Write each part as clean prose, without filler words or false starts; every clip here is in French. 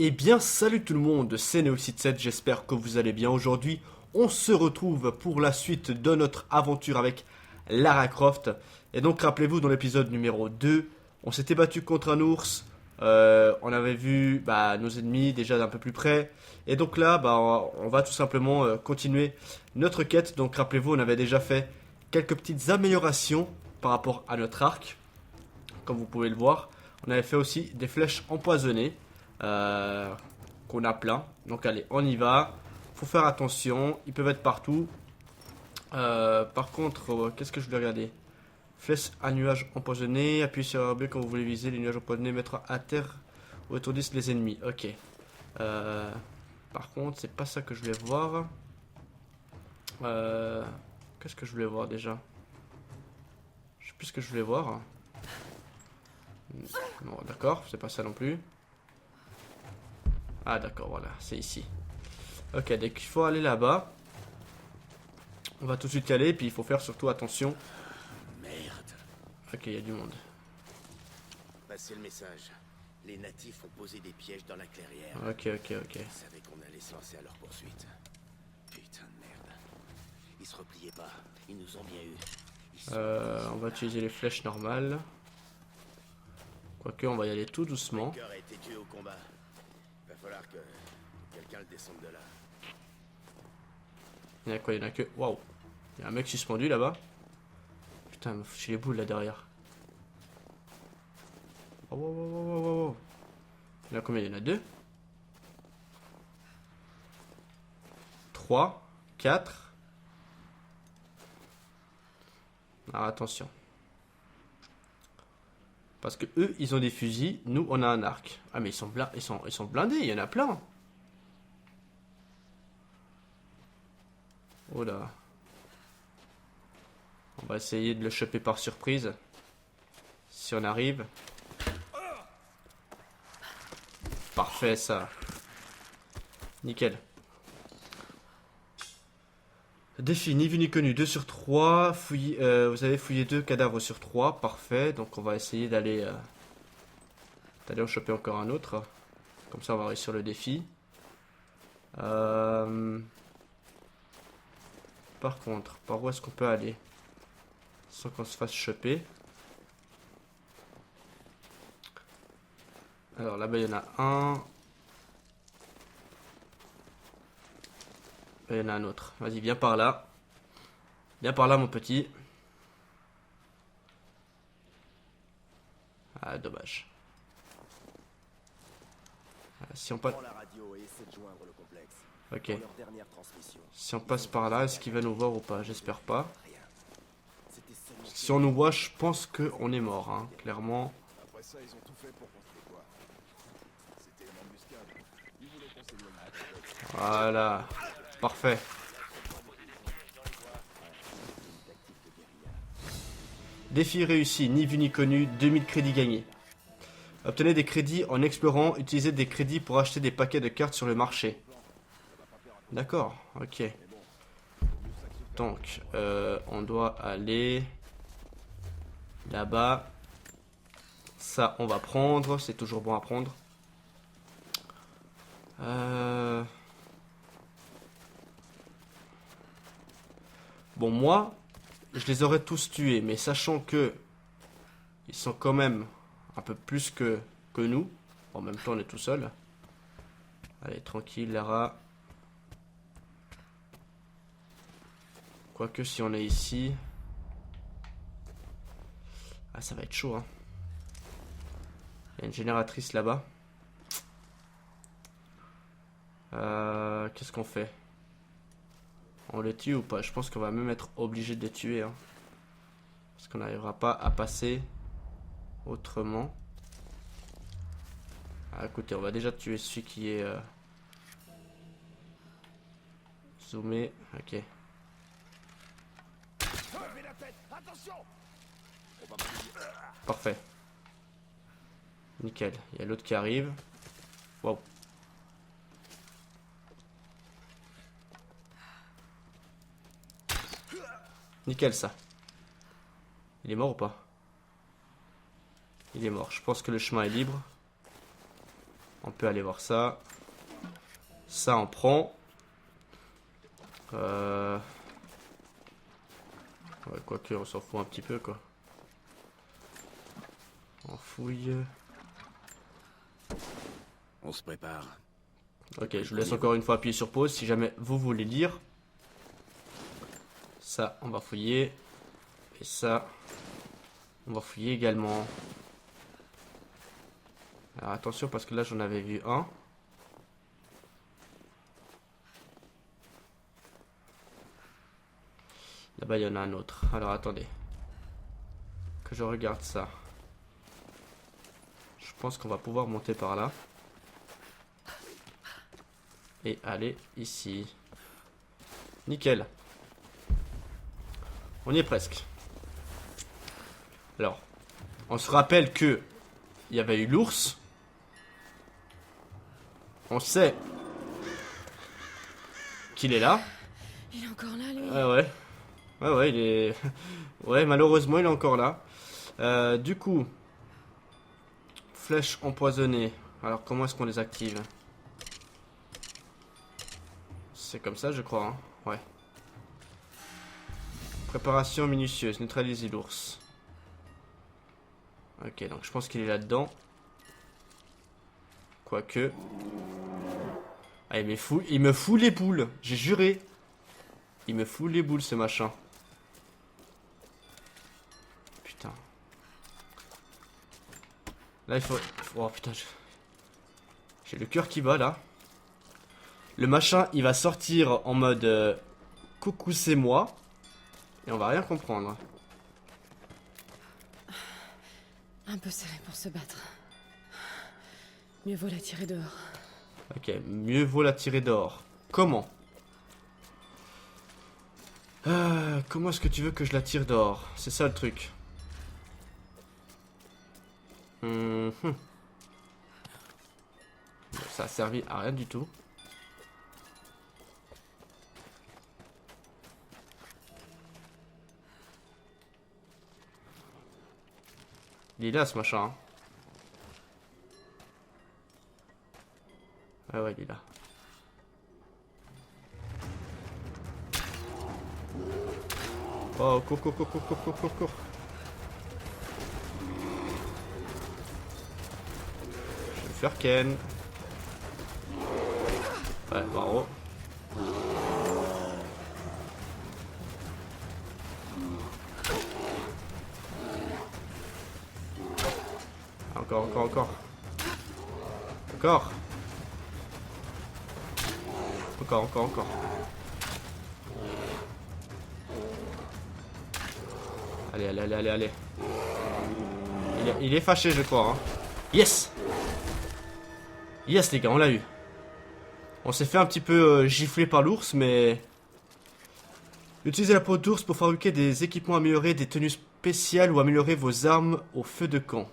Eh bien, salut tout le monde, c'est Neoxid7, j'espère que vous allez bien. Aujourd'hui, on se retrouve pour la suite de notre aventure avec Lara Croft. Et donc, rappelez-vous, dans l'épisode numéro 2, on s'était battu contre un ours. On avait vu nos ennemis déjà d'un peu plus près. Et donc là, on va tout simplement continuer notre quête. Donc, rappelez-vous, on avait déjà fait quelques petites améliorations par rapport à notre arc. Comme vous pouvez le voir, on avait fait aussi des flèches empoisonnées. euh, qu'on a plein. Donc allez, on y va. Faut faire attention, ils peuvent être partout. Par contre, qu'est-ce que je voulais regarder? Flèche à nuages empoisonnés. Appuyez sur RB quand vous voulez viser les nuages empoisonnés. Mettre à terre ou étourdissent les ennemis. Ok. Euh, Par contre, c'est pas ça que je voulais voir. Euh, Qu'est-ce que je voulais voir déjà? Je sais plus ce que je voulais voir. Non, d'accord, c'est pas ça non plus. Ah d'accord, voilà, c'est ici. Ok, donc il faut aller là-bas. On va tout de suite y aller, puis il faut faire surtout attention. Merde. Ok, il y a du monde. Passez le message. Les natifs ont posé des pièges dans la clairière. Ok. Ils savaient qu'on allait se lancer à leur poursuite. Putain de merde. Ils se repliaient pas. Ils nous ont bien eu. On va utiliser les flèches normales. Quoique, on va y aller tout doucement. Baker a été tué au combat. Va falloir que quelqu'un le descende de là. Il y en a quoi? Il y en a que... Waouh! Il y a un mec suspendu là-bas. Putain, il m'a foutu les boules là derrière. Oh, wow. Il y en a combien? Il y en a 2, 3, 4. Alors attention. Parce que eux, ils ont des fusils, nous, on a un arc. Ah mais ils sont blindés, il y en a plein. Oh là. On va essayer de le choper par surprise. Si on arrive. Parfait ça. Nickel. Défi ni vu ni connu. 2 sur 3. Vous avez fouillé 2 cadavres sur 3. Parfait. Donc on va essayer d'aller en choper encore un autre. Comme ça on va réussir le défi. Par contre, par où est-ce qu'on peut aller sans qu'on se fasse choper? Alors là-bas il y en a un. Il y en a un autre. Vas-y, viens par là. Viens par là mon petit. Ah dommage. Si on passe... Prends la radio et essaie de joindre le complexe. Ok. Dans leur dernière transmission. Si on passe par là, est-ce qu'il va nous voir ou pas? J'espère pas. Rien. C'était seulement... Parce que si on nous voit, je pense qu'on est mort, hein, clairement. Après ça, ils ont tout fait pour qu'on se dévoie. C'était une embuscade. Ils voulaient qu'on s'éloigne. Voilà. Parfait. Défi réussi, ni vu ni connu, 2000 crédits gagnés. Obtenez des crédits en explorant, utilisez des crédits pour acheter des paquets de cartes sur le marché. D'accord, ok. Donc, on doit aller là-bas. Ça, on va prendre, c'est toujours bon à prendre. Bon, moi, je les aurais tous tués, mais sachant que ils sont quand même un peu plus que nous. En même temps, on est tout seul. Allez, tranquille, Lara. Quoique, si on est ici... Ah, ça va être chaud, hein. Il y a une génératrice là-bas. Qu'est-ce qu'on fait? On les tue ou pas? Je pense qu'on va même être obligé de les tuer, hein. Parce qu'on n'arrivera pas à passer autrement. Ah, écoutez, on va déjà tuer celui qui est zoomé. Ok. Levez la tête, attention! Parfait. Nickel. Il y a l'autre qui arrive. Wow. Nickel ça. Il est mort ou pas? Il est mort. Je pense que le chemin est libre. On peut aller voir ça. Ça, on prend. Ouais, quoique, on s'en fout un petit peu, quoi. On fouille. On se prépare. Ok, je vous laisse encore une fois appuyer sur pause si jamais vous voulez lire. Ça, on va fouiller. Et ça, on va fouiller également. Alors attention parce que là j'en avais vu un. Là-bas il y en a un autre. Alors attendez. Que je regarde ça. Je pense qu'on va pouvoir monter par là. Et aller ici. Nickel. On y est presque. Alors, on se rappelle que il y avait eu l'ours. On sait qu'il est là. Il est encore là, lui. Ah ouais. Ouais, ouais, il est... Ouais, malheureusement, il est encore là. Du coup, flèches empoisonnées. Alors, comment est-ce qu'on les active? C'est comme ça, je crois. Hein. Ouais. Préparation minutieuse. Neutraliser l'ours. Ok, donc je pense qu'il est là-dedans. Quoique... Ah, il me fout les boules. J'ai juré. Il me fout les boules, ce machin. Putain. Là, il faut... Oh, putain. J'ai le cœur qui bat, là. Le machin, il va sortir en mode... coucou, c'est moi. Et on va rien comprendre. Un peu serré pour se battre. Mieux vaut la tirer dehors. Ok, mieux vaut la tirer dehors. Comment? Comment est-ce que tu veux que je la tire dehors? C'est ça le truc. Ça a servi à rien du tout. Il est là ce machin. Hein. Ah ouais, il est là. Oh, cours, cours, cours, cours, cours, cours, cours, cours. Je vais le faire Ken. Ouais, bravo. Encore, encore, encore. Encore. Encore, encore, encore. Allez, allez, allez, allez, allez. Il est fâché, je crois. Hein. Yes! Yes, les gars, on l'a eu. On s'est fait un petit peu gifler par l'ours, mais... Utilisez la peau d'ours pour fabriquer des équipements améliorés, des tenues spéciales ou améliorer vos armes au feu de camp.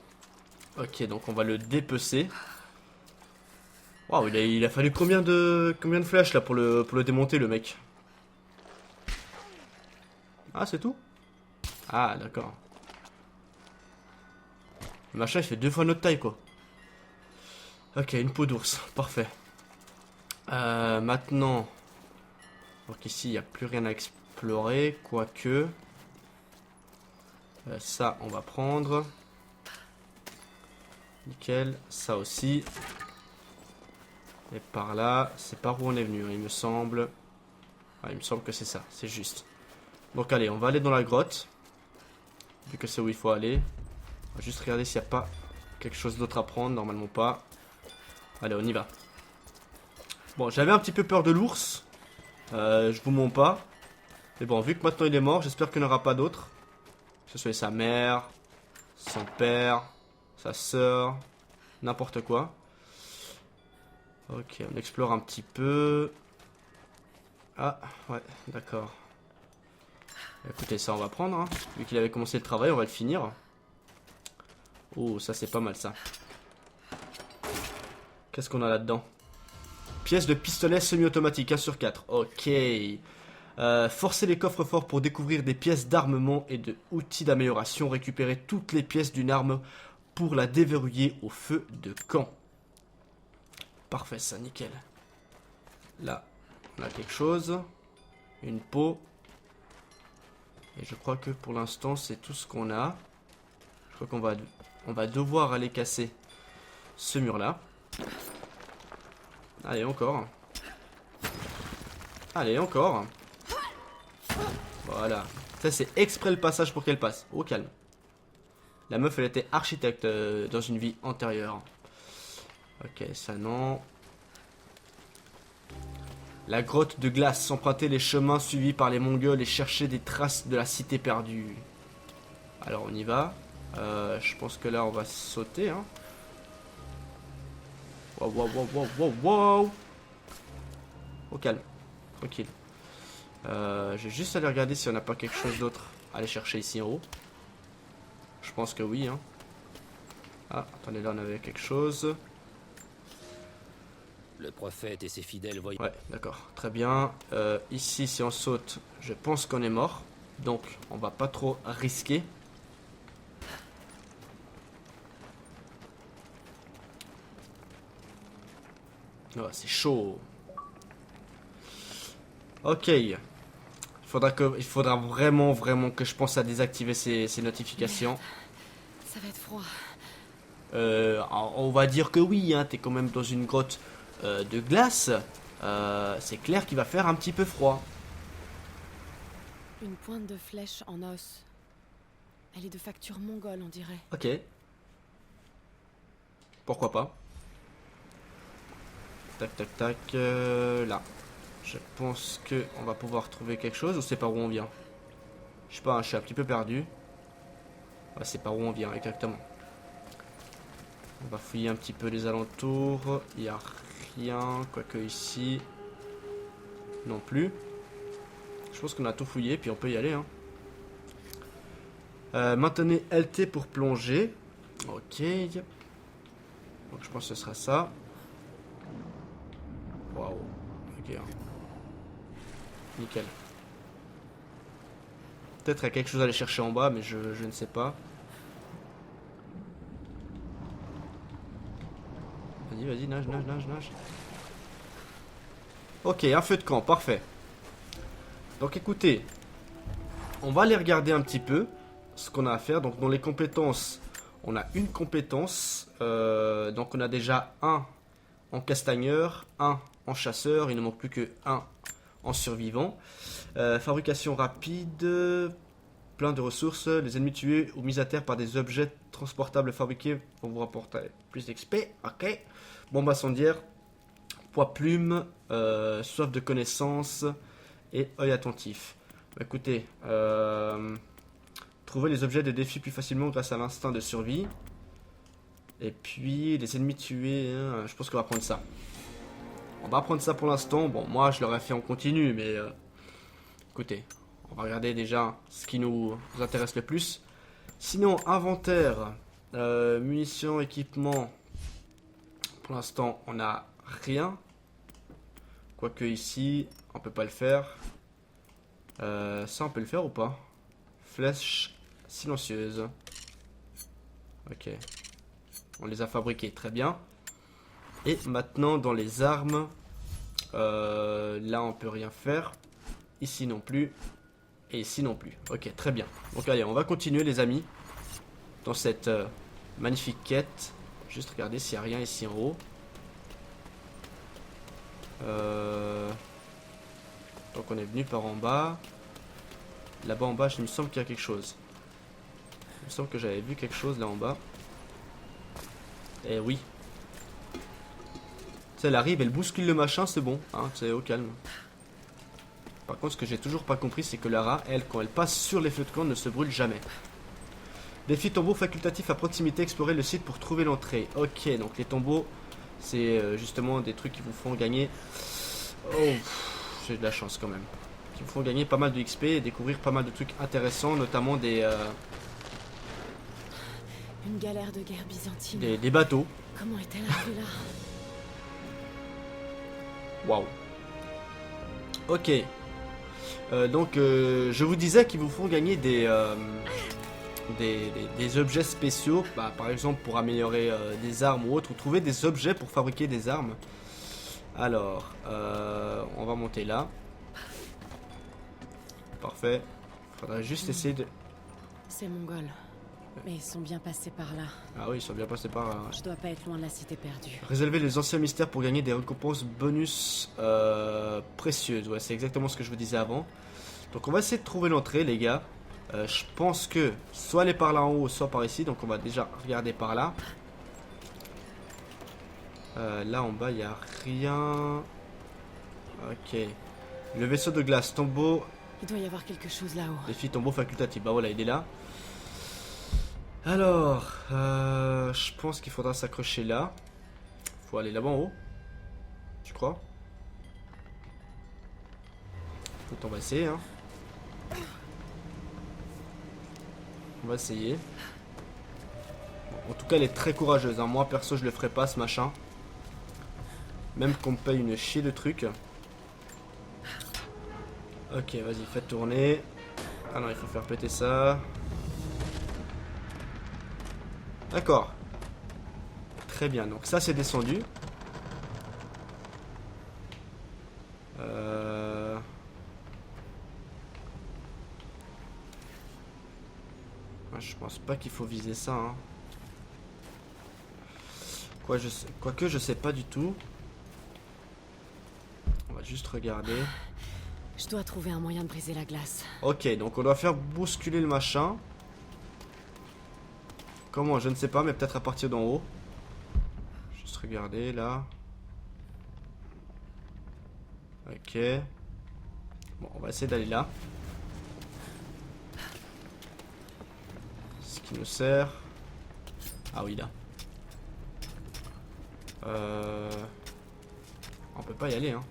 Ok, donc on va le dépecer. Waouh, il a fallu combien de flèches là pour le démonter, le mec? Ah, c'est tout? Ah, d'accord. Le machin, il fait 2 fois notre taille, quoi. Ok, une peau d'ours, parfait. Maintenant... Donc ici, il n'y a plus rien à explorer, quoique... ça, on va prendre. Nickel, ça aussi. Et par là, c'est par où on est venu, hein, il me semble. Ah, il me semble que c'est ça, c'est juste. Donc allez, on va aller dans la grotte. Vu que c'est où il faut aller. On va juste regarder s'il n'y a pas quelque chose d'autre à prendre, normalement pas. Allez, on y va. Bon, j'avais un petit peu peur de l'ours. Je vous mens pas. Mais bon, vu que maintenant il est mort, j'espère qu'il n'y en aura pas d'autres. Que ce soit sa mère, son père, sa sœur, n'importe quoi. Ok, on explore un petit peu. Ah, ouais, d'accord. Écoutez, ça on va prendre. Hein. Vu qu'il avait commencé le travail, on va le finir. Oh, ça c'est pas mal ça. Qu'est-ce qu'on a là-dedans? Pièce de pistolet semi-automatique, 1 sur 4. Ok. Forcez les coffres forts pour découvrir des pièces d'armement et de outils d'amélioration. Récupérez toutes les pièces d'une arme pour la déverrouiller au feu de camp. parfait ça, nickel. Là, on a quelque chose. Une peau. Et je crois que pour l'instant, c'est tout ce qu'on a. Je crois on va devoir aller casser ce mur-là. Allez, encore. Allez, encore. Voilà. Ça, c'est exprès le passage pour qu'elle passe. Au calme. La meuf, elle était architecte dans une vie antérieure. Ok, ça non. La grotte de glace. Emprunter les chemins suivis par les Mongols et chercher des traces de la cité perdue. Alors, on y va. Je pense que là, on va sauter. Hein. Wow, wow, wow, wow, wow, wow. Au calme. Tranquille. Je vais juste aller regarder si on n'a pas quelque chose d'autre à aller chercher ici en haut. Je pense que oui. Hein. Ah, attendez, là on avait quelque chose. Le prophète et ses fidèles voyaient... Ouais, d'accord. Très bien. Ici, si on saute, je pense qu'on est mort. Donc, on va pas trop risquer. Oh, c'est chaud. Ok. Il faudra vraiment que je pense à désactiver ces notifications. Merde. Ça va être froid. On va dire que oui, hein, t'es quand même dans une grotte de glace. C'est clair qu'il va faire un petit peu froid. Une pointe de flèche en os. Elle est de facture mongole, on dirait. Ok. Pourquoi pas. Tac, tac, tac. Là. Je pense que on va pouvoir trouver quelque chose. Ou c'est par où on vient? Je sais pas, hein, je suis un petit peu perdu. Ouais, c'est par où on vient, exactement. On va fouiller un petit peu les alentours. Il n'y a rien. Quoique ici. Non plus. Je pense qu'on a tout fouillé. Puis on peut y aller. Hein. Maintenez LT pour plonger. Ok. Donc je pense que ce sera ça. Waouh. Ok. Nickel. Peut-être qu'il y a quelque chose à aller chercher en bas, mais je ne sais pas. Vas-y, vas-y, nage. Ok, un feu de camp, parfait. Donc écoutez, on va aller regarder un petit peu ce qu'on a à faire. Donc dans les compétences, on a une compétence. Donc on a déjà un en castagneur, un en chasseur. Il ne manque plus que un en survivant. Fabrication rapide. Plein de ressources. Les ennemis tués ou mis à terre par des objets transportables fabriqués vont vous rapporter plus d'XP. Ok. Bombe incendiaire. Poids plume. Soif de connaissance. Et œil attentif. Écoutez. Trouver les objets de défi plus facilement grâce à l'instinct de survie. Et puis les ennemis tués. Hein, je pense qu'on va prendre ça. On va prendre ça pour l'instant. Bon, moi je l'aurais fait en continu, mais écoutez, on va regarder déjà ce qui nous intéresse le plus. Sinon, inventaire, munitions, équipement. Pour l'instant, on n'a rien. Quoique ici, on peut pas le faire. Ça, on peut le faire ou pas? Flèche silencieuse. Ok. On les a fabriqués, très bien. Et maintenant dans les armes, là on peut rien faire, ici non plus, et ici non plus. Ok, très bien. Donc allez, on va continuer les amis, dans cette magnifique quête. Juste regarder s'il n'y a rien ici en haut. Donc on est venu par en bas. Là-bas en bas, il me semble qu'il y a quelque chose. Il me semble que j'avais vu quelque chose là en bas. Eh oui. Elle arrive, elle bouscule le machin, c'est bon, hein, c'est au calme. Par contre, ce que j'ai toujours pas compris, c'est que Lara, elle, quand elle passe sur les feux de camp, ne se brûle jamais. Défi tombeau facultatif à proximité, explorer le site pour trouver l'entrée. Ok, donc les tombeaux, c'est justement des trucs qui vous font gagner... Oh, j'ai de la chance quand même. Qui vous font gagner pas mal de XP et découvrir pas mal de trucs intéressants, notamment des... Une galère de guerre byzantine. Des bateaux. Comment est-elle arrivée là? Waouh. Ok. Donc je vous disais qu'ils vous font gagner des des objets spéciaux, bah, par exemple pour améliorer des armes ou autre, ou trouver des objets pour fabriquer des armes. Alors, on va monter là. Parfait. Faudrait juste essayer de... C'est mongol. Mais ils sont bien passés par là. Ah oui, ils sont bien passés par là. Je dois pas être loin de la cité perdue. Résolvez les anciens mystères pour gagner des récompenses bonus précieuses. Ouais, c'est exactement ce que je vous disais avant. Donc on va essayer de trouver l'entrée, les gars. Je pense que soit elle est par là en haut, soit par ici. Donc on va déjà regarder par là. Là en bas, il n'y a rien. Ok. Le vaisseau de glace, tombeau. Il doit y avoir quelque chose là-haut. Défi tombeau facultatif. Bah voilà, il est là. Alors, je pense qu'il faudra s'accrocher là. Faut aller là-bas en haut. Je crois. Écoute, on va essayer, hein. On va essayer. Bon, en tout cas, elle est très courageuse, hein. Moi, perso, je le ferai pas, ce machin. Même qu'on me paye une chier de trucs. Ok, vas-y, faites tourner. Ah non, il faut faire péter ça. D'accord. Très bien, donc ça c'est descendu. Je pense pas qu'il faut viser ça. Hein. Quoique je sais pas du tout. On va juste regarder. Je dois trouver un moyen de briser la glace. Ok, donc on doit faire bousculer le machin. Comment? Je ne sais pas, mais peut-être à partir d'en haut. Juste regarder là. Ok. Bon, on va essayer d'aller là. Ce qui nous sert. Ah oui, là. On peut pas y aller, hein.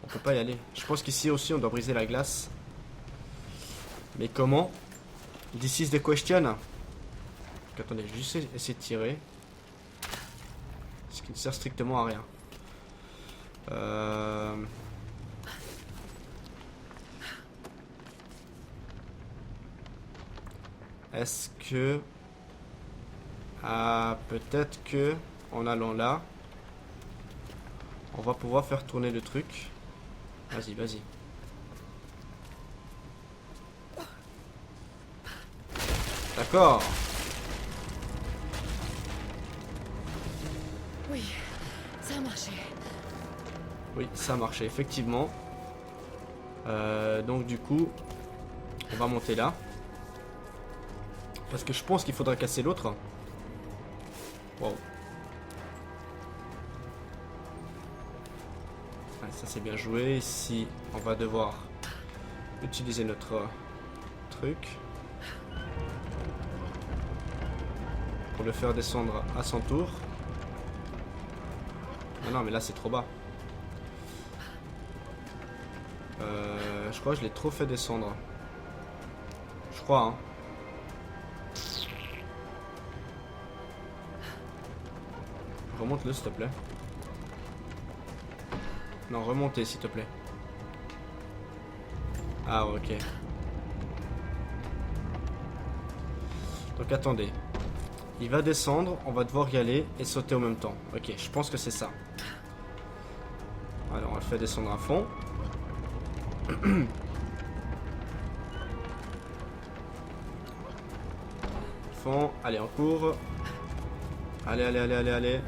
On peut pas y aller. Je pense qu'ici aussi on doit briser la glace. Mais comment? This is the question. Donc, attendez, je vais juste essayer de tirer. Ce qui ne sert strictement à rien. Est-ce que... Ah, peut-être que en allant là, on va pouvoir faire tourner le truc. Vas-y, vas-y. D'accord. Oui, ça a marché. Oui, ça a marché, effectivement. Donc du coup, on va monter là. Parce que je pense qu'il faudra casser l'autre. Wow. Ouais, ça c'est bien joué. Ici, on va devoir utiliser notre truc. Pour le faire descendre à son tour. Ah non, mais là c'est trop bas. Je crois que je l'ai trop fait descendre. Je crois, hein. Remonte-le, s'il te plaît. Non, remontez, s'il te plaît. Ah, ok. Donc, attendez. Il va descendre, on va devoir y aller et sauter en même temps. Ok, je pense que c'est ça. Alors, on le fait descendre à fond. Fond, allez, on court. Allez, allez, allez, allez, allez.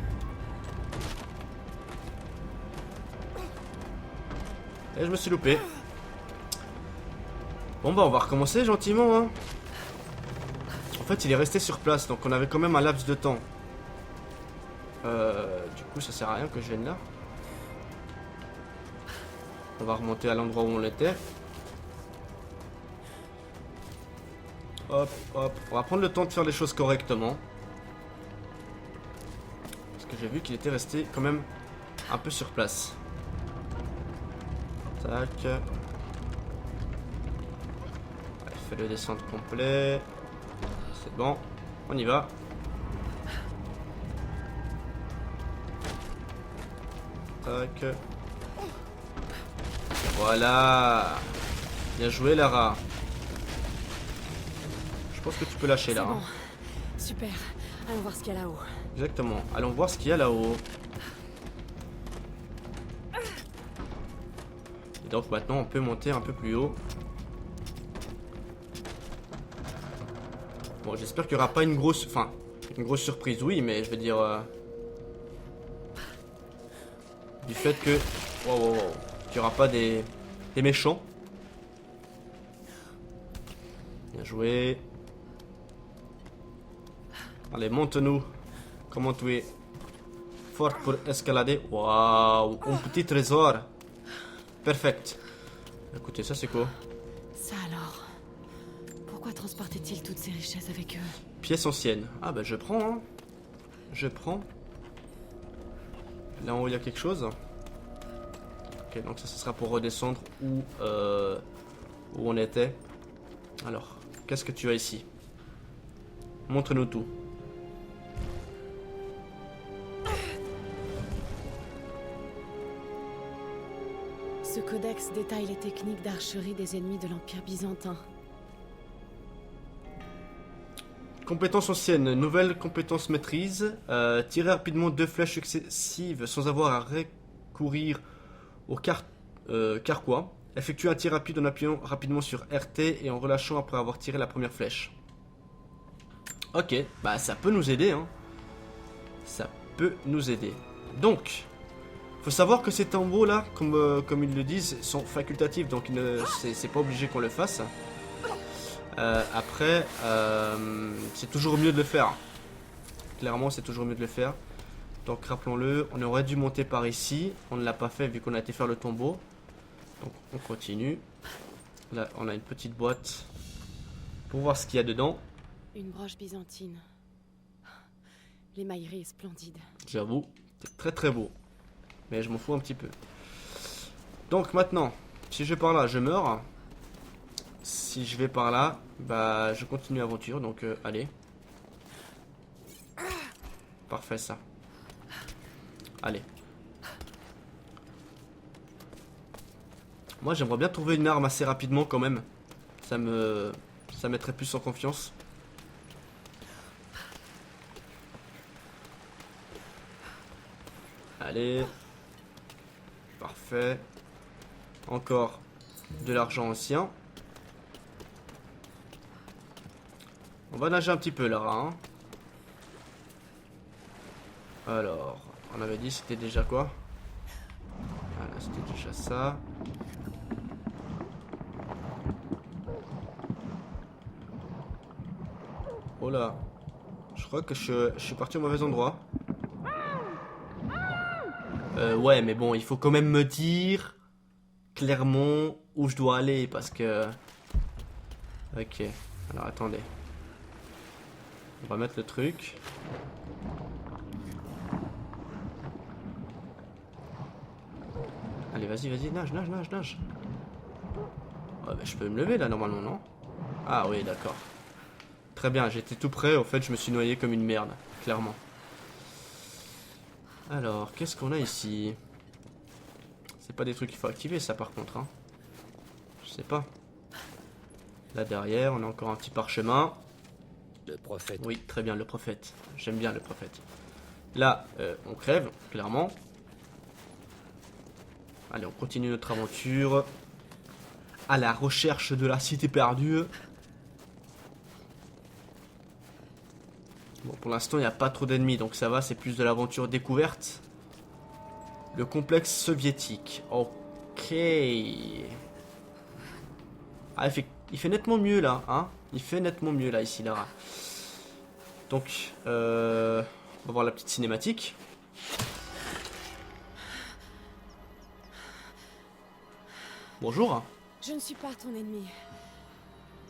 Et je me suis loupé. Bon bah on va recommencer gentiment, hein. En fait il est resté sur place, donc on avait quand même un laps de temps. Du coup ça sert à rien que je vienne là. On va remonter à l'endroit où on était. Hop, hop. On va prendre le temps de faire les choses correctement. Parce que j'ai vu qu'il était resté quand même un peu sur place. Tac. Allez, fais-le descendre complet. C'est bon. On y va. Tac. Voilà. Bien joué, Lara. pense que tu peux lâcher là. C'est bon. Hein. Super. Allons voir ce qu'il y a là-haut. Exactement. Allons voir ce qu'il y a là-haut. Et donc maintenant on peut monter un peu plus haut. Bon, j'espère qu'il n'y aura pas une grosse... Enfin, une grosse surprise, oui, mais je veux dire... Du fait que... Wow, wow, wow. Qu'il n'y aura pas des méchants. Bien joué. Allez, monte-nous. Comment tu es fort pour escalader. Waouh, un petit trésor. Perfect. Écoutez, ça c'est quoi? Ça alors. Pourquoi transportait-il toutes ces richesses avec eux? Pièce ancienne. Ah bah je prends, hein. Je prends. Là en haut il y a quelque chose. Ok, donc ça ce sera pour redescendre où on était. Alors, qu'est-ce que tu as ici? Montre-nous tout. Ce codex détaille les techniques d'archerie des ennemis de l'Empire byzantin. Compétence ancienne, nouvelle compétence maîtrise. Tirer rapidement 2 flèches successives sans avoir à recourir au carquois. Effectuer un tir rapide en appuyant rapidement sur RT et en relâchant après avoir tiré la première flèche. Ok, bah ça peut nous aider, hein. Ça peut nous aider. Donc, faut savoir que ces tambours là, comme ils le disent, sont facultatifs, donc c'est pas obligé qu'on le fasse. Après, c'est toujours mieux de le faire. Clairement, c'est toujours mieux de le faire. Donc, rappelons-le, on aurait dû monter par ici. On ne l'a pas fait vu qu'on a été faire le tombeau. Donc, on continue. Là, on a une petite boîte pour voir ce qu'il y a dedans. Une broche byzantine. L'émaillerie est splendide. J'avoue, c'est très très beau. Mais je m'en fous un petit peu. Donc, maintenant, si je vais par là, je meurs. Si je vais par là, bah je continue l'aventure, donc allez. Parfait ça. Allez. Moi j'aimerais bien trouver une arme assez rapidement quand même. Ça mettrait plus en confiance. Allez. Parfait. Encore de l'argent ancien. On va nager un petit peu là, hein. Alors, on avait dit c'était déjà quoi? Voilà, c'était déjà ça. Oh là, je crois que je suis parti au mauvais endroit. Ouais, mais bon, il faut quand même me dire clairement où je dois aller parce que... Ok, alors attendez. On va mettre le truc. Allez, vas-y, vas-y, nage, nage, nage, nage. Ouais, bah, je peux me lever là normalement, non? Ah oui, d'accord. Très bien, j'étais tout près, en fait je me suis noyé comme une merde, clairement. Alors, qu'est-ce qu'on a ici? C'est pas des trucs qu'il faut activer ça par contre, hein. Je sais pas. Là derrière, on a encore un petit parchemin. Le prophète. Oui, très bien, le prophète. J'aime bien le prophète. Là, on crève, clairement. Allez, on continue notre aventure. À la recherche de la cité perdue. Bon, pour l'instant, il n'y a pas trop d'ennemis, donc ça va, c'est plus de l'aventure découverte. Le complexe soviétique. Ok. Ah, il fait nettement mieux là, hein. Il fait nettement mieux là, ici, Lara. Donc, on va voir la petite cinématique. Bonjour. Je ne suis pas ton ennemi.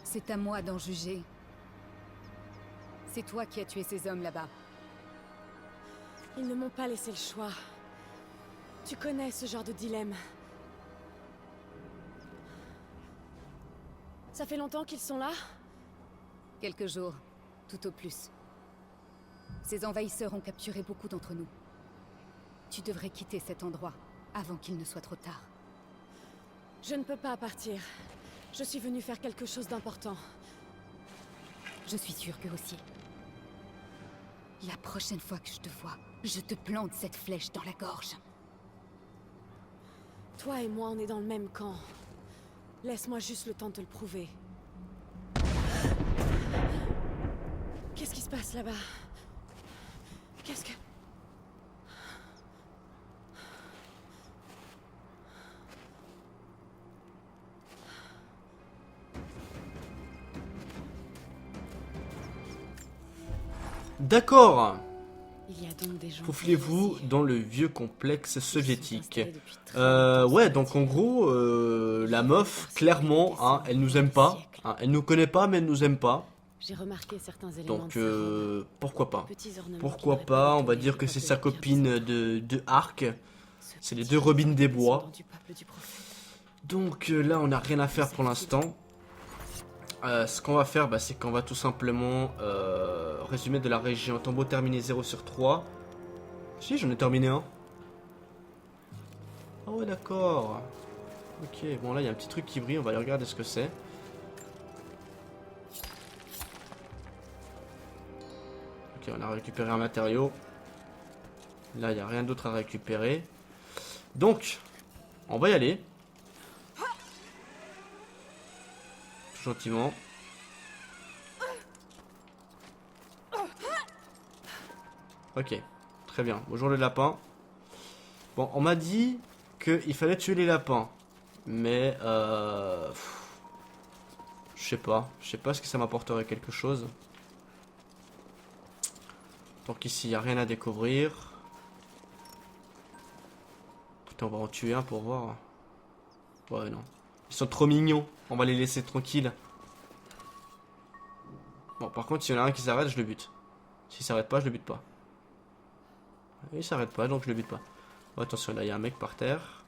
C'est à moi d'en juger. C'est toi qui as tué ces hommes là-bas. Ils ne m'ont pas laissé le choix. Tu connais ce genre de dilemme. Ça fait longtemps qu'ils sont là? Quelques jours, tout au plus. Ces envahisseurs ont capturé beaucoup d'entre nous. Tu devrais quitter cet endroit avant qu'il ne soit trop tard. Je ne peux pas partir. Je suis venue faire quelque chose d'important. Je suis sûre qu'eux aussi. La prochaine fois que je te vois, je te plante cette flèche dans la gorge. Toi et moi, on est dans le même camp. Laisse-moi juste le temps de te le prouver. Qu'est-ce qui se passe là-bas? Qu'est-ce que... D'accord. Il y a donc des gens... Faufilez-vous ici. dans le vieux complexe Ils sont soviétique. installés depuis très longtemps, Ouais, ça, donc en gros, la meuf, clairement, hein, elle nous aime pas. Hein, elle nous connaît pas, mais elle nous aime pas. J'ai remarqué certains éléments Donc, de sa robe. pourquoi pas. Petits ornements Pourquoi qui pas, n'auraient on va étonné dire le que c'est peuple sa des pires copine de Ark. Ce C'est les petit deux robines des descendant bois. du peuple du prophète. Donc là, on n'a rien à faire pour l'instant. Ce qu'on va faire, bah, c'est qu'on va tout simplement résumer de la région. Tombeau terminé 0 sur 3. Si, j'en ai terminé un. Ah ouais, d'accord. Ok, bon là, il y a un petit truc qui brille. On va aller regarder ce que c'est. Ok, on a récupéré un matériau. Là, il n'y a rien d'autre à récupérer. Donc, on va y aller. Tout gentiment. Ok, très bien. Bonjour le lapin. Bon, on m'a dit qu'il fallait tuer les lapins. Mais, je sais pas. Je sais pas ce que ça m'apporterait quelque chose. Donc ici, il n'y a rien à découvrir. Putain, on va en tuer un pour voir. Ouais, non. Ils sont trop mignons. On va les laisser tranquilles. Bon, par contre, s'il y en a un qui s'arrête, je le bute. S'il s'arrête pas, je le bute pas. Il s'arrête pas, donc je le bute pas. Oh, attention, là, il y a un mec par terre.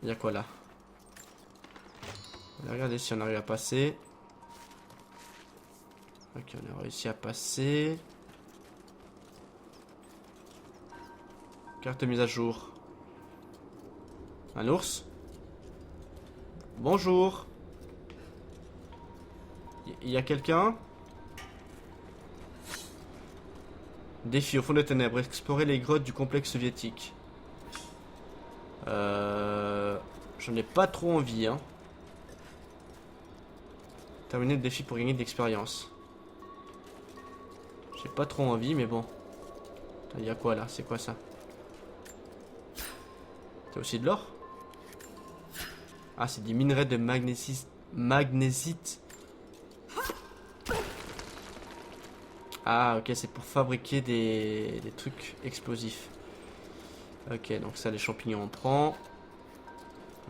Il y a quoi là? On va regarder si on arrive à passer. Ok, on a réussi à passer. Carte mise à jour. Un ours? Bonjour. Il y a quelqu'un? Défi au fond des ténèbres. Explorer les grottes du complexe soviétique. J'en ai pas trop envie, hein. Terminer le défi pour gagner de l'expérience. J'ai pas trop envie, mais bon. Il y a quoi là? C'est quoi ça? C'est aussi de l'or? Ah, c'est des minerais de magnésie. Ah, ok, c'est pour fabriquer des trucs explosifs. Ok, donc ça, les champignons, on prend.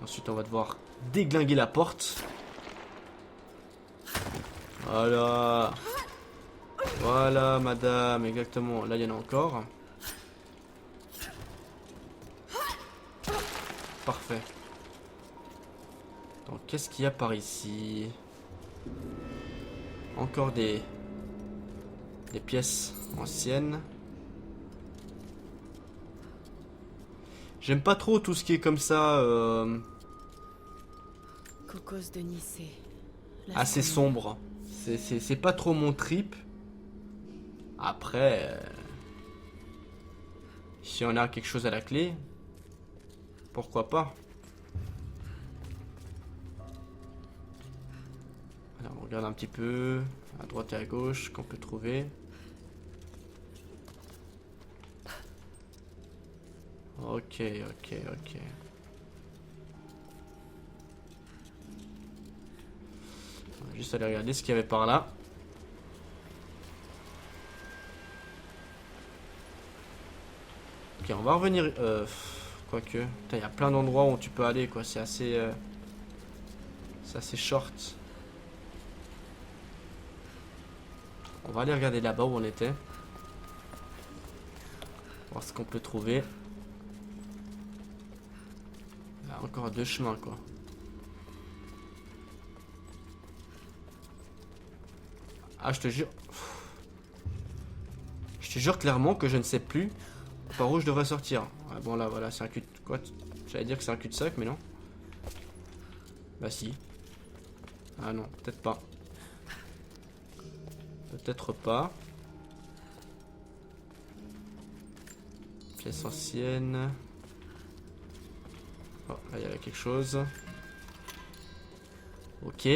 Ensuite, on va devoir déglinguer la porte. Voilà. Voilà, madame, exactement. Là, il y en a encore. Parfait. Donc, qu'est-ce qu'il y a par ici? Encore des pièces anciennes. J'aime pas trop tout ce qui est comme ça. Cocos de Nicée. Assez sombre. C'est pas trop mon trip. Après, si on a quelque chose à la clé, pourquoi pas. Alors, on regarde un petit peu à droite et à gauche qu'on peut trouver. Ok. On va juste aller regarder ce qu'il y avait par là. Ok, on va revenir. Quoique. Il y a plein d'endroits où tu peux aller, quoi. C'est assez short. On va aller regarder là-bas où on était. Voir ce qu'on peut trouver. Il y a encore deux chemins, quoi. Ah, je te jure. Je te jure clairement que je ne sais plus par où je devrais sortir. Ouais, bon, là, voilà, c'est un cul... Quoi? J'allais dire que c'est un cul-de-sac, mais non. Bah si. Ah non, peut-être pas. Peut-être pas. Pièce ancienne. Oh, là il y avait quelque chose. Ok.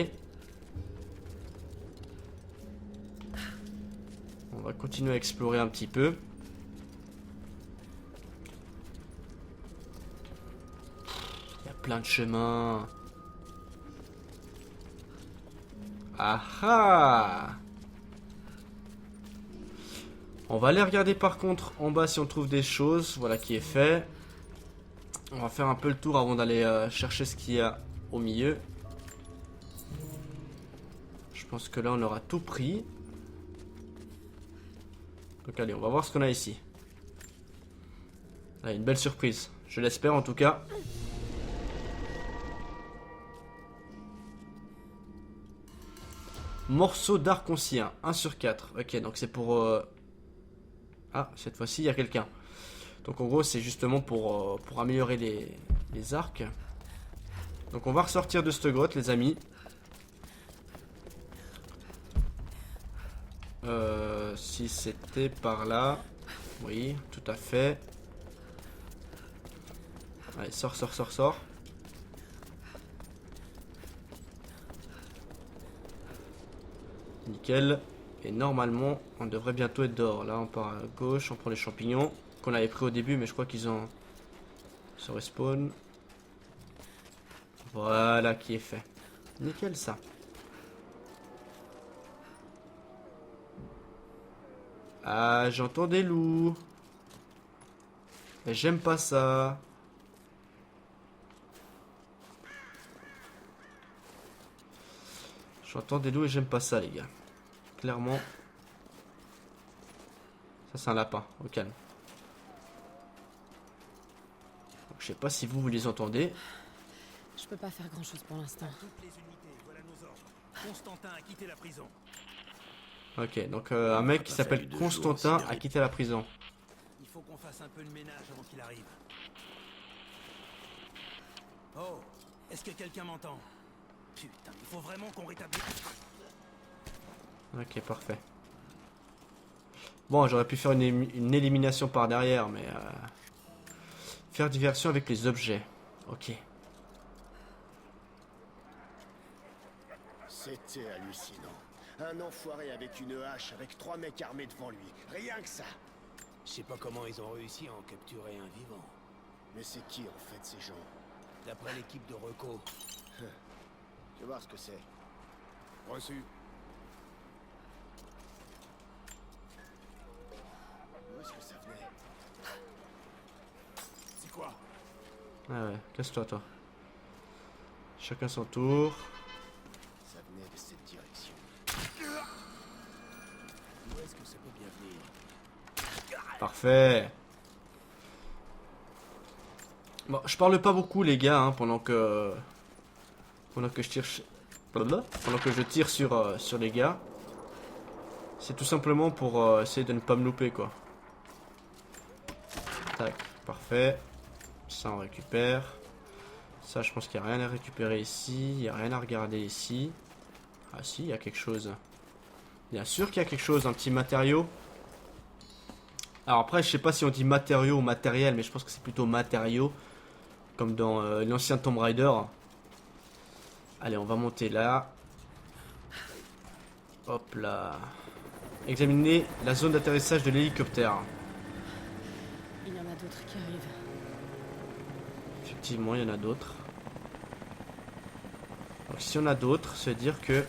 On va continuer à explorer un petit peu. Il y a plein de chemins. Ah ah! On va aller regarder par contre en bas si on trouve des choses. Voilà qui est fait. On va faire un peu le tour avant d'aller chercher ce qu'il y a au milieu. Je pense que là on aura tout pris. Donc allez, on va voir ce qu'on a ici. Ah, une belle surprise. Je l'espère en tout cas. Morceau d'arc-en-ciel, 1 sur 4. Ok, donc c'est pour... Ah, cette fois-ci, il y a quelqu'un. Donc en gros, c'est justement pour améliorer les arcs. Donc on va ressortir de cette grotte, les amis. Si c'était par là... Oui, tout à fait. Allez, sors, sors, sors, sors. Nickel. Et normalement, on devrait bientôt être dehors. Là, on part à gauche, on prend les champignons qu'on avait pris au début, mais je crois qu'ils ont... se respawn. Voilà qui est fait. Nickel, ça. Ah, j'entends des loups. Et j'aime pas ça. J'entends des loups et j'aime pas ça, les gars. Clairement. Ça, c'est un lapin. Au calme. Donc, je sais pas si vous les entendez. Je peux pas faire grand chose pour l'instant. Toutes les unités, voilà nos ordres. Constantin a quitté la prison. Ok, donc un mec qui s'appelle Constantin a quitté la prison. Il faut qu'on fasse un peu le ménage avant qu'il arrive. Oh, est-ce que quelqu'un m'entend? Putain, il faut vraiment qu'on rétablisse. Ok, parfait. Bon, j'aurais pu faire une élimination par derrière, mais... faire diversion avec les objets. Ok. C'était hallucinant. Un enfoiré avec une hache, avec 3 mecs armés devant lui. Rien que ça. Je sais pas comment ils ont réussi à en capturer un vivant. Mais c'est qui en fait ces gens? D'après l'équipe de Reco, Je vais voir ce que c'est. Reçu. Où est-ce que ça venait? C'est quoi? Ah ouais, casse-toi, toi. Chacun son tour. Ça venait de cette direction. où est-ce que ça peut bien venir? Parfait. Bon, je parle pas beaucoup, les gars, hein, pendant que je tire... Pendant que je tire sur les gars. C'est tout simplement pour essayer de ne pas me louper, quoi. Tac, parfait. Ça, on récupère. Ça, je pense qu'il n'y a rien à récupérer ici. Il n'y a rien à regarder ici. Ah si, il y a quelque chose. Bien sûr qu'il y a quelque chose, un petit matériau. Alors après, je sais pas si on dit matériau ou matériel, mais je pense que c'est plutôt matériau. Comme dans l'ancien Tomb Raider. Allez, on va monter là. Hop là. Examiner la zone d'atterrissage de l'hélicoptère. Il y en a d'autres qui arrivent. Effectivement, il y en a d'autres. Donc si on a d'autres, ça veut dire que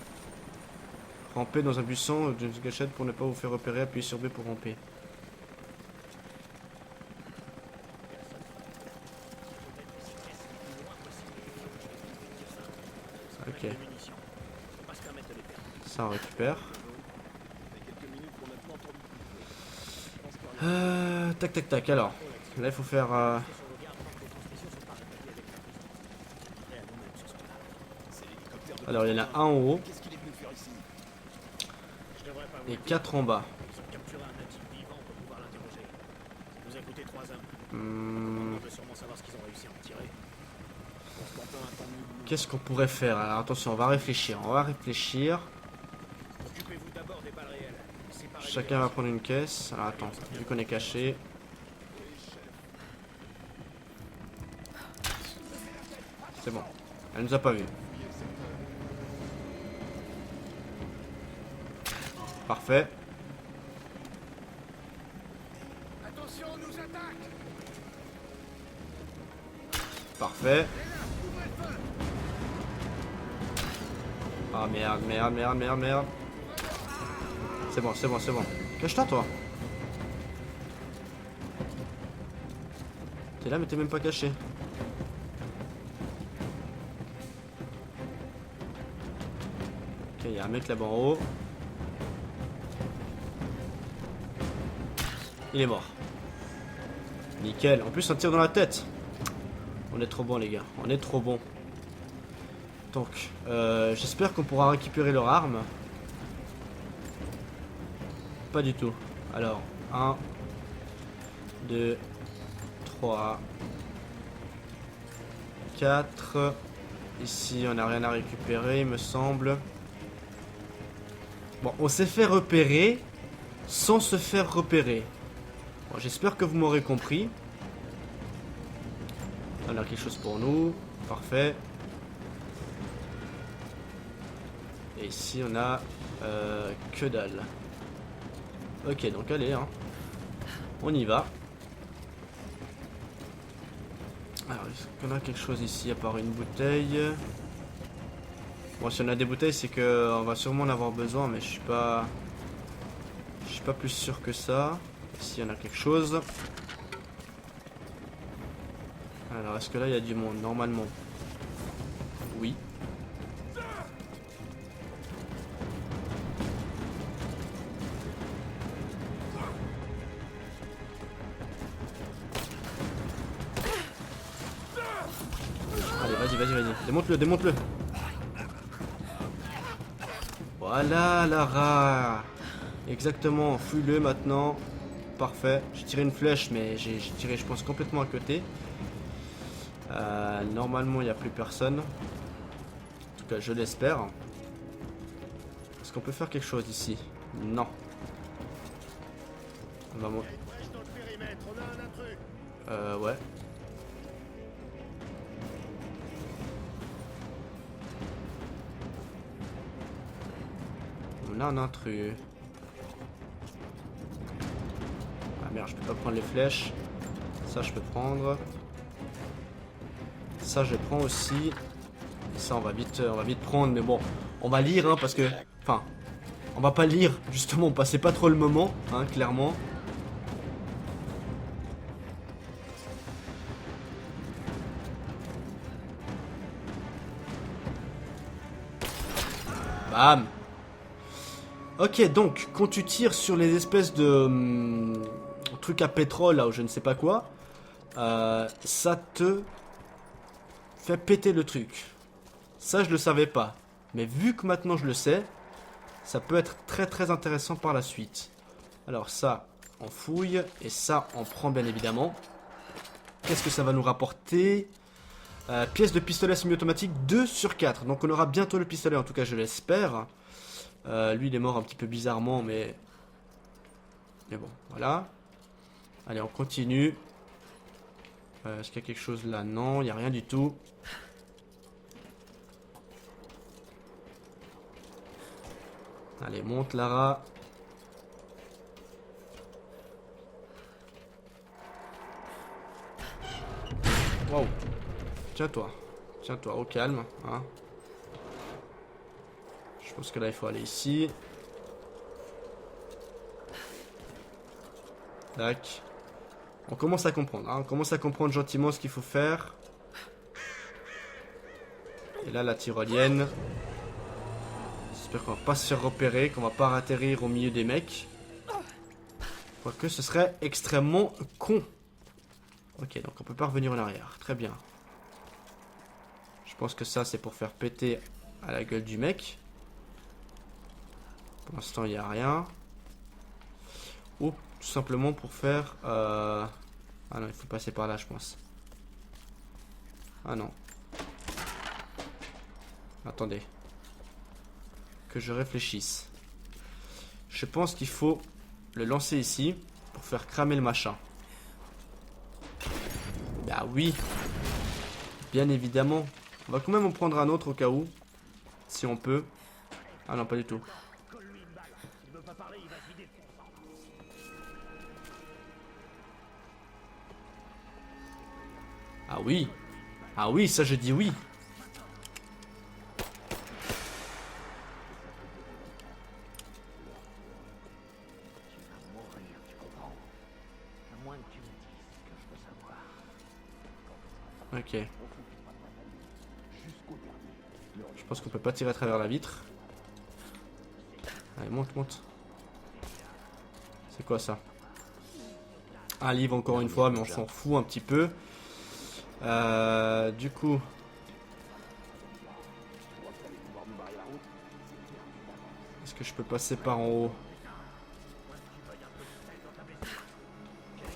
ramper dans un buisson d'une gâchette pour ne pas vous faire repérer, appuyez sur B pour ramper. Ok. Ça on récupère. Tac tac tac, alors. Là il faut faire... Alors il y en a un en haut. Et 4 en bas. Qu'est-ce qu'on pourrait faire? Alors attention, on va réfléchir. Occupez-vous d'abord des balles réelles. chacun va prendre une caisse. Alors attends, vu qu'on est caché. C'est bon. Elle nous a pas vu. Parfait. Attention, on nous attaque. Parfait. Ah merde, merde, merde, merde, merde. C'est bon, c'est bon, c'est bon. Cache-toi, toi. T'es là, mais t'es même pas caché. Ok, il y a un mec là-bas en haut. Il est mort. Nickel. En plus, on tire dans la tête. On est trop bon, les gars. On est trop bon. Donc, j'espère qu'on pourra récupérer leur arme. Pas du tout. Alors, 1, 2, 3, 4. Ici, on n'a rien à récupérer, il me semble. Bon, on s'est fait repérer sans se faire repérer. Bon, j'espère que vous m'aurez compris. On a quelque chose pour nous. Parfait. Et ici, on a que dalle. Ok, donc allez, hein. On y va. Alors, est-ce qu'on a quelque chose ici à part une bouteille? Bon, si on a des bouteilles, c'est que on va sûrement en avoir besoin, mais je suis pas plus sûr que ça. Ici, on a quelque chose. Alors, est-ce que là, il y a du monde? Normalement. Oui. Allez, vas-y, vas-y, vas-y. Démonte-le, démonte-le. Voilà, Lara. Exactement, fouille-le maintenant. Parfait. J'ai tiré une flèche, mais j'ai tiré, je pense, complètement à côté. Normalement, il n'y a plus personne. En tout cas, je l'espère. Est-ce qu'on peut faire quelque chose ici? Non. On va monter. Ouais. On a un intrus. Ah merde, je peux pas prendre les flèches. Ça, je peux prendre. Ça, je prends aussi. Ça, on va vite prendre. Mais bon, on va lire, hein, parce que... Enfin, on va pas lire, justement. On passait pas trop le moment, hein, clairement. Bam. Ok, donc, quand tu tires sur les espèces de trucs à pétrole, là, ou je ne sais pas quoi, ça te fait péter le truc. Ça, je le savais pas. Mais vu que maintenant je le sais, ça peut être très très intéressant par la suite. Alors ça, on fouille, et ça, on prend bien évidemment. Qu'est-ce que ça va nous rapporter? Pièce de pistolet semi-automatique 2 sur 4. Donc on aura bientôt le pistolet, en tout cas je l'espère. Lui il est mort un petit peu bizarrement, mais bon, voilà. Allez, on continue. Est-ce qu'il y a quelque chose là? Non, il n'y a rien du tout. Allez, monte Lara. Wow. Tiens-toi, au calme, hein. Je pense que là il faut aller ici. Tac. On commence à comprendre, hein. On commence à comprendre gentiment ce qu'il faut faire. Et là la tyrolienne. J'espère qu'on va pas se faire repérer, qu'on va pas atterrir au milieu des mecs. Quoique ce serait extrêmement con. Ok, donc on peut pas revenir en arrière. Très bien. Je pense que ça c'est pour faire péter à la gueule du mec. Pour l'instant il n'y a rien. Ou tout simplement pour faire... Ah non, il faut passer par là je pense. Ah non. Attendez. Que je réfléchisse. Je pense qu'il faut le lancer ici pour faire cramer le machin. Bah oui. Bien évidemment. On va quand même en prendre un autre au cas où. Si on peut. Ah non, pas du tout. Ah oui. Ah oui, ça je dis oui. Ok. Je pense qu'on peut pas tirer à travers la vitre. Allez, monte, monte. C'est quoi ça? Un livre encore une fois, mais on s'en fout un petit peu. Du coup... Est-ce que je peux passer par en haut?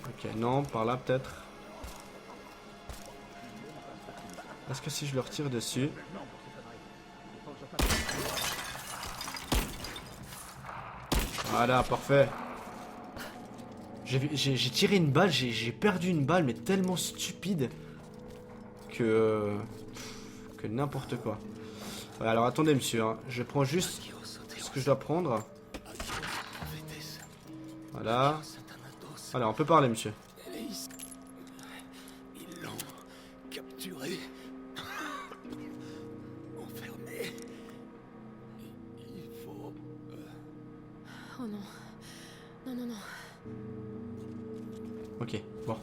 Ok, non, par là peut-être. Est-ce que si je le retire dessus... Voilà, parfait. J'ai tiré une balle, j'ai perdu une balle, mais tellement stupide que n'importe quoi. Ouais, alors attendez, monsieur, hein, je prends juste ce que je dois prendre. Voilà. Voilà, on peut parler, monsieur. Ils l'ont capturé. Enfermé. Il faut... Oh non. Non, non, non. Ok, bon.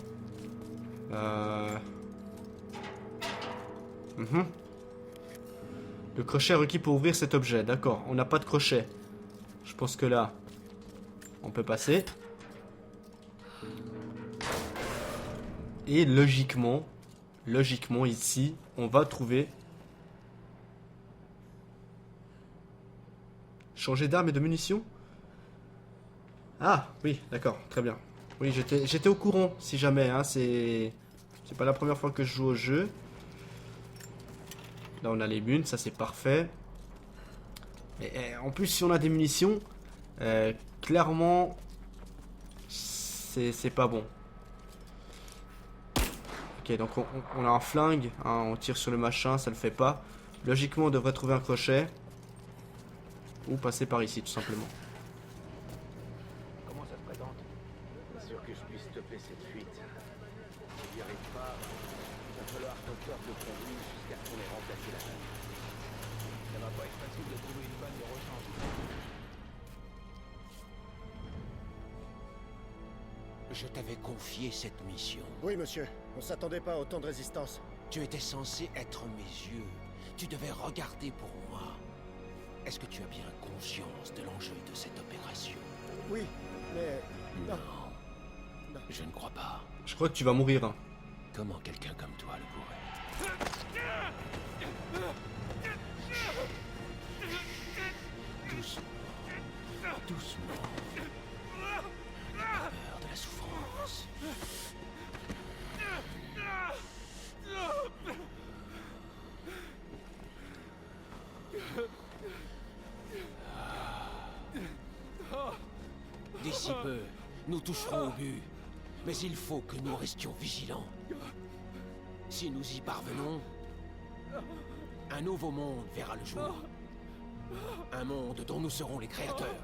Le crochet requis pour ouvrir cet objet. D'accord, on n'a pas de crochet. Je pense que là, on peut passer. Et logiquement ici, on va trouver... Changer d'arme et de munitions? Ah, oui, d'accord, très bien. Oui, j'étais au courant, si jamais, hein, c'est pas la première fois que je joue au jeu. Là, on a les bunes, ça c'est parfait. Et en plus, si on a des munitions, clairement, c'est pas bon. Ok, donc on a un flingue, hein, on tire sur le machin, ça le fait pas. Logiquement, on devrait trouver un crochet. Ou passer par ici, tout simplement. Comment ça se présente? Pas sûr que je puisse stopper cette fuite. Si j'y arrive pas, il va falloir qu'on sorte le convenu jusqu'à ce qu'on ait remplacé la balle. Ça va pas être facile de trouver une balle de rechange. Je t'avais confié cette mission. Oui, monsieur. On s'attendait pas à autant de résistance. Tu étais censé être mes yeux. Tu devais regarder pour moi. Est-ce que tu as bien conscience de l'enjeu de cette opération? Oui, mais... Non. Non. Je ne crois pas. Je crois que tu vas mourir. Hein. Comment quelqu'un comme toi le pourrait? Doucement. Doucement. N'aie pas peur de la souffrance. D'ici peu, nous toucherons au but. Mais il faut que nous restions vigilants. Si nous y parvenons, un nouveau monde verra le jour. Un monde dont nous serons les créateurs.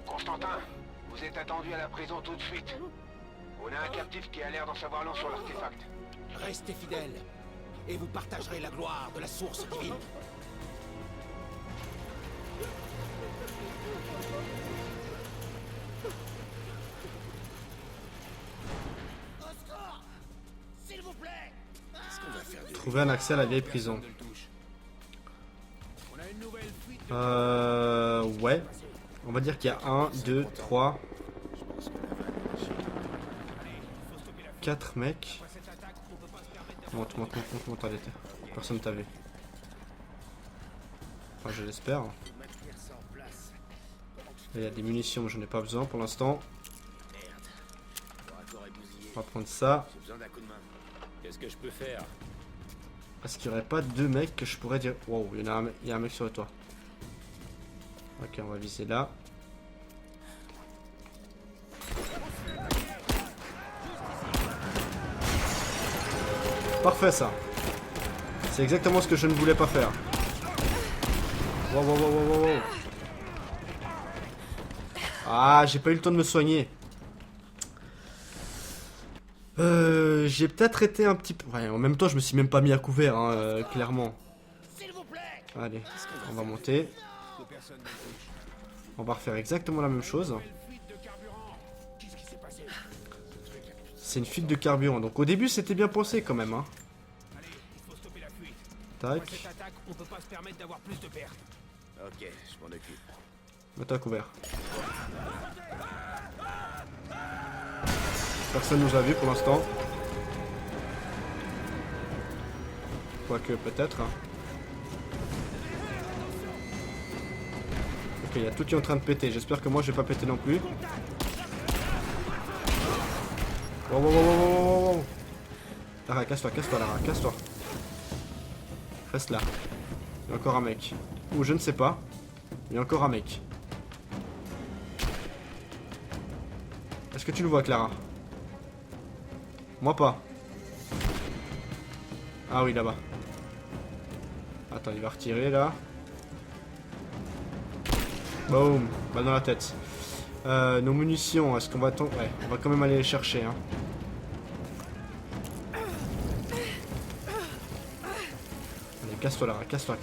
Constantin, vous êtes attendu à la prison tout de suite. On a un captif qui a l'air d'en savoir long sur l'artefact. Restez fidèles, et vous partagerez la gloire de la source divine. Trouver un accès à la vieille prison. Ouais. On va dire qu'il y a 1, 2, 3, 4 mecs. Monte, monte, monte, monte, monte, allez, personne t'a vu. Enfin, je l'espère. Il y a des munitions, mais j'en ai pas besoin pour l'instant. On va prendre ça. Qu'est-ce que je peux faire? Est-ce qu'il n'y aurait pas deux mecs que je pourrais dire... Wow, il y a un mec sur le toit. Ok, on va viser là. parfait ça. C'est exactement ce que je ne voulais pas faire. Wow, wow, wow, wow, wow. Ah, j'ai pas eu le temps de me soigner. J'ai peut-être été un petit peu... Ouais, en même temps, je me suis même pas mis à couvert, hein, clairement. Allez, on va monter. On va refaire exactement la même chose. C'est une fuite de carburant. Donc au début, c'était bien pensé quand même, hein. Tac. Ok, je m'en occupe. Mets-toi à couvert. Personne nous a vu pour l'instant. Quoique peut-être. Ok, il y a tout qui est en train de péter. J'espère que moi je vais pas péter non plus. Wow, wow, wow, wow, wow, wow. Lara, casse-toi, Lara, casse-toi. Reste là. Il y a encore un mec. Ou je ne sais pas. Il y a encore un mec. Est-ce que tu le vois, Clara? Moi pas. Ah oui, là-bas. Attends, il va retirer là. Boum, balle dans la tête. Nos munitions, est-ce qu'on va attendre? Ouais, on va quand même aller les chercher, hein. Allez, casse-toi là, casse-toi.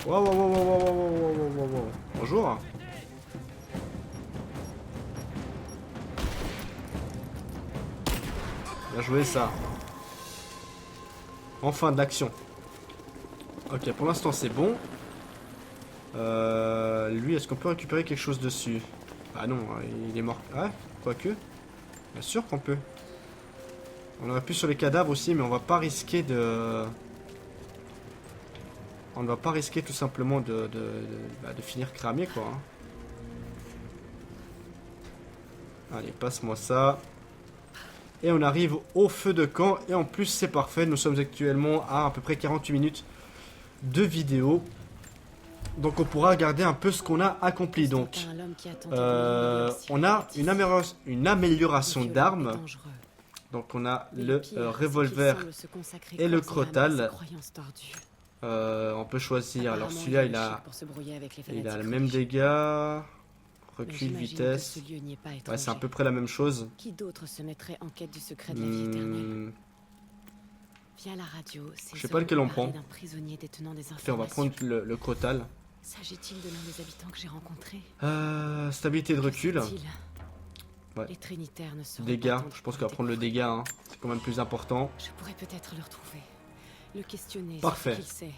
Wow, wow, wow, wow, wow, wow, wow, wow, wow. Bonjour. Bien joué ça. Enfin de l'action. Ok, pour l'instant c'est bon. Lui, est-ce qu'on peut récupérer quelque chose dessus? Ah non, il est mort. Ah, quoique. Bien sûr qu'on peut. On aurait pu sur les cadavres aussi, mais on va pas risquer de... On ne va pas risquer tout simplement de finir cramé, quoi. Hein. Allez, passe-moi ça. Et on arrive au feu de camp. Et en plus, c'est parfait. Nous sommes actuellement à peu près 48 minutes de vidéo. Donc, on pourra regarder un peu ce qu'on a accompli. Donc, on a une amélioration d'armes. Donc, on a le revolver et le crotal. On peut choisir. Alors, celui-là, il a le même dégâts. Recul, vitesse. Ouais, c'est à peu près la même chose. Qui d'autre se mettrait en quête du secret de la vie éternelle? Via la radio, je sais pas lequel on prend. Ok, on va prendre le crotal. S'agit-il de l'un des habitants que j'ai rencontré? Stabilité de recul. Ouais. Les trinitaires ne seront dégâts, je pense qu'on va prendre le dégât, hein. C'est quand même plus important. Je pourrais peut-être le retrouver. Le questionner. Parfait. Sur ce qu'il sait.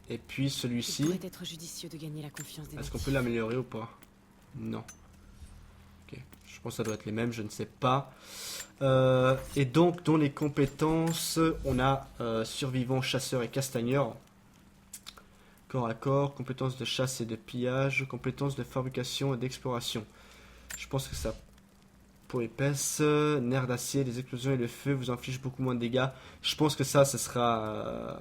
Et puis celui-ci. Il pourrait être judicieux de gagner la confiance des Est-ce qu'on peut l'améliorer ou pas? Non. Ok, je pense que ça doit être les mêmes, je ne sais pas. Et donc, dans les compétences, on a survivant, chasseur et castagneur. Corps à corps, compétences de chasse et de pillage, compétences de fabrication et d'exploration. Je pense que ça... Peau épaisse, nerfs d'acier, les explosions et le feu vous infligent beaucoup moins de dégâts. Je pense que ça sera...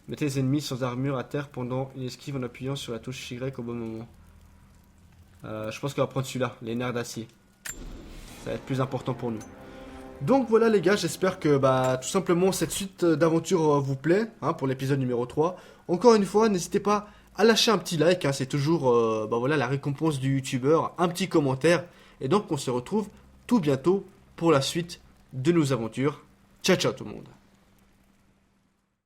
Mettez les ennemis sans armure à terre pendant une esquive en appuyant sur la touche Y au bon moment. Je pense qu'on va prendre celui-là, les nerfs d'acier. Ça va être plus important pour nous. Donc voilà les gars, j'espère que tout simplement cette suite d'aventures vous plaît, hein, pour l'épisode numéro 3. Encore une fois, n'hésitez pas à lâcher un petit like, hein, c'est toujours voilà, la récompense du youtubeur, un petit commentaire. Et donc on se retrouve tout bientôt pour la suite de nos aventures. Ciao ciao tout le monde.